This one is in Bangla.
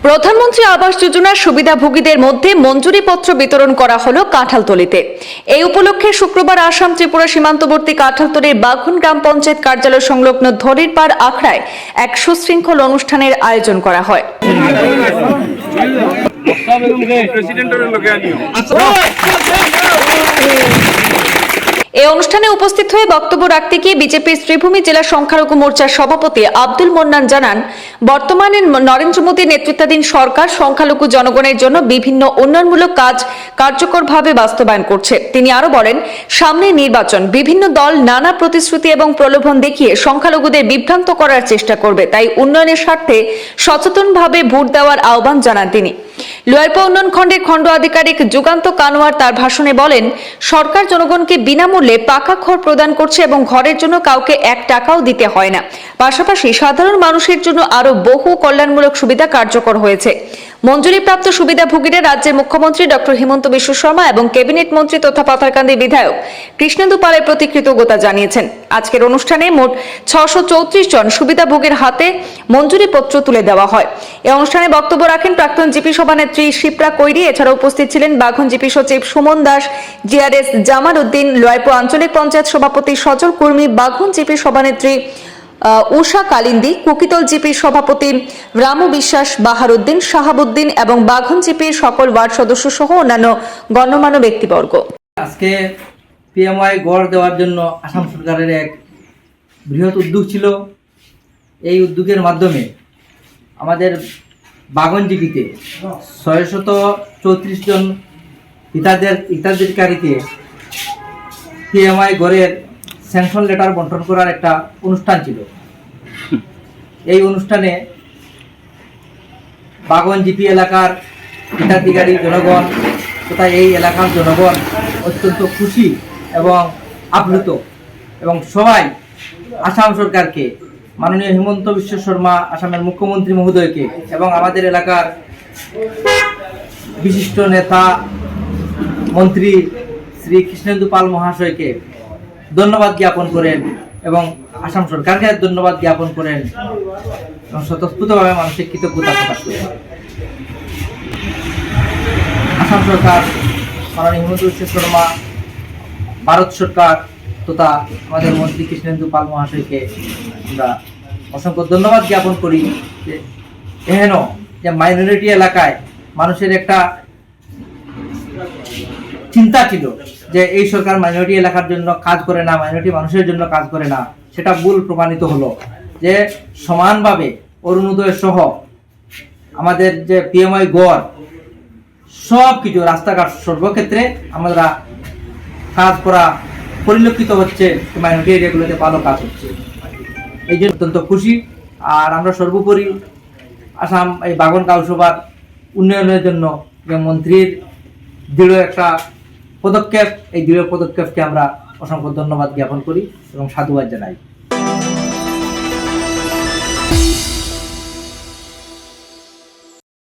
প্রধানমন্ত্রী আবাস যোজনার সুবিধাভোগীদের মধ্যে মঞ্জুরিপত্র বিতরণ করা হলো কাঁঠালতলীতে। এই উপলক্ষে শুক্রবার আসাম ত্রিপুরা সীমান্তবর্তী কাঁঠালতলীর বাঘুন গ্রাম পঞ্চায়েত কার্যালয় সংলগ্ন ধরিরপাড় আখড়ায় এক সুশৃঙ্খল অনুষ্ঠানের আয়োজন করা হয়। এই অনুষ্ঠানে উপস্থিত হয়ে বক্তব্য রাখতে গিয়ে বিজেপির শ্রীভূমি জেলা সংখ্যালঘু মোর্চার সভাপতি আব্দুল মোন্নান জানান, বর্তমানে নরেন্দ্র মোদীর নেতৃত্বাধীন সরকার সংখ্যালঘু জনগণের জন্য বিভিন্ন উন্নয়নমূলক কাজ কার্যকরভাবে বাস্তবায়ন করছে। তিনি আরো বলেন, সামনে নির্বাচন, বিভিন্ন দল নানা প্রতিশ্রুতি এবং প্রলোভন দেখিয়ে সংখ্যালঘুদের বিভ্রান্ত করার চেষ্টা করবে, তাই উন্নয়নের স্বার্থে সচেতনভাবে ভোট দেওয়ার আহ্বান জানান তিনি। লোয়ারপা উন্নয়ন খণ্ডের খণ্ড আধিকারিক যুগান্ত কানোয়ার তার ভাষণে বলেন, সরকার জনগণকে বিনামূল্যে পাকা ঘর প্রদান করছে এবং ঘরের জন্য কাউকে 1 টাকাও দিতে হয় না। পাশাপাশি সাধারণ মানুষের জন্য আরো বহু কল্যাণমূলক সুবিধা কার্যকর হয়েছে। মঞ্জুরিপ্রাপ্ত সুবিধাভোগীরা রাজ্যের মুখ্যমন্ত্রী ডক্টর হিমন্ত বিশ্ব শর্মা এবং ক্যাবিনেট মন্ত্রী তথা পাথারকান্দির বিধায়ক কৃষ্ণেন্দু পালের প্রতি কৃতজ্ঞতা জানিয়েছেন। আজকের অনুষ্ঠানে মোট 634 জন সুবিধাভোগীর হাতে মঞ্জুরিপত্র তুলে দেওয়া হয়। এই অনুষ্ঠানে বক্তব্য রাখেন প্রাক্তন জিপি সভানেত্রী শিপ্রা কৈরি। এছাড়া উপস্থিত ছিলেন বাঘন জিপি সচিব সুমন দাস, জিআরএস জামাল উদ্দিন, লোয়ারপা আঞ্চলিক পঞ্চায়েত সভাপতি সজল কুর্মী, বাঘন জিপি সভানেত্রী উষা কালিন্দী, কুকিতল জিপির সভাপতি রামু বিশ্বাস, বাহারউদ্দিন, শাহাবুদ্দিন এবং বাঘন জিপির সকল ওয়ার্ড সদস্য সহ অন্যান্য গণ্যমান্য ব্যক্তিবর্গ। আজকে পিএমওয়াই গড় দেওয়ার জন্য আসাম সরকারের এক বৃহৎ উদ্যোগ ছিল। এই উদ্যোগের মাধ্যমে আমাদের বাঘন জিপিতে 634 জন হিতাধিকারীকে পিএমওয়াই গড়ের স্যাংশন লেটার বন্টন করার একটা অনুষ্ঠান ছিল। এই অনুষ্ঠানে বাঘন জিপি এলাকার হিতাধিকারী জনগণ তথা এই এলাকার জনগণ অত্যন্ত খুশি এবং আপ্লুত, এবং সবাই আসাম সরকারকে, মাননীয় হিমন্ত বিশ্ব শর্মা আসামের মুখ্যমন্ত্রী মহোদয়কে এবং আমাদের এলাকার বিশিষ্ট নেতা মন্ত্রী শ্রী কৃষ্ণেন্দু পাল মহাশয়কে ধন্যবাদ জ্ঞাপন করেন এবং আসাম সরকারকে ধন্যবাদ জ্ঞাপন করেন এবং স্বতঃস্ফূর্তভাবে মানসিক কৃতজ্ঞতা প্রকাশ করেন। আসাম সরকার, মাননীয় হিমন্ত বিশ্ব শর্মা, ভারত সরকার তথা আমাদের মন্ত্রী কৃষ্ণেন্দু পাল মহাশয়কে আমরা অসংখ্য ধন্যবাদ জ্ঞাপন করি যে এহেন যে মাইনরিটি এলাকায় মানুষের একটা চিন্তা ছিল যে এই সরকার মাইনরিটি এলাকার জন্য কাজ করে না, মাইনরিটি মানুষের জন্য কাজ করে না, সেটা ভুল প্রমাণিত হলো। যে সমানভাবে অরুণোদয় সহ আমাদের যে পিএমওয়াই গড় সব কিছু রাস্তাঘাট সর্বক্ষেত্রে আমরা কাজ করা পরিলক্ষিত হচ্ছে, মাইনরিটি এরিয়াগুলোতে ভালো কাজ হচ্ছে। এই জন্য অত্যন্ত খুশি। আর আমরা সর্বোপরি আসাম এই বাঘন কাউসভার উন্নয়নের জন্য যে মন্ত্রীর দৃঢ় একটা পদক্ষেপ, এই দৃঢ় পদক্ষেপকে আমরা অসংখ্য ধন্যবাদ জ্ঞাপন করি এবং সাধুবাদ জানাই।